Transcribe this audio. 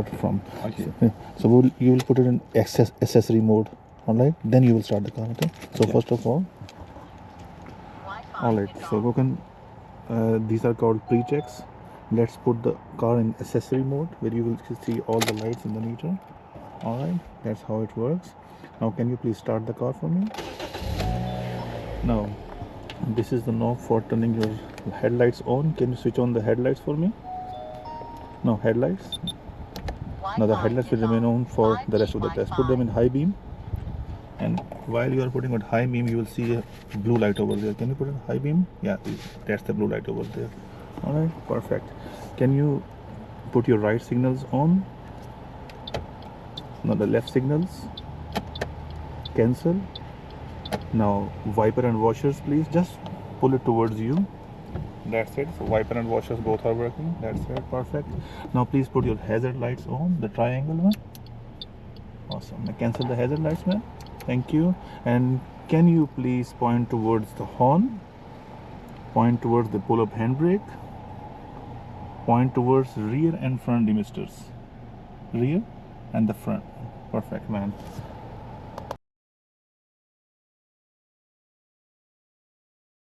from. Okay. So you will put it in accessory mode. All right, then you will start the car. Okay. So Yeah. first of all right. So we can. These are called pre-checks. Let's put the car in accessory mode where you will see all the lights in the meter. All right. That's how it works. Now, can you please start the car for me? Now, this is the knob for turning your headlights on. Can you switch on the headlights for me? No, headlights. Now the headlights will remain on for the rest of the test. Put them in high beam, and while you are putting on high beam, you will see a blue light over there. Can you put it in high beam? Yeah, that's the blue light over there. All right, perfect. Can you put your right signals on? Now the left signals. Cancel. Now wiper and washers, please just pull it towards you. That's it. So wiper and washers both are working. That's it. Perfect. Now please put your hazard lights on, the triangle one. Awesome. Now cancel the hazard lights, man. Thank you. And can you please point towards the horn? Point towards the pull-up handbrake. Point towards rear and front demisters. Rear and the front. Perfect, man.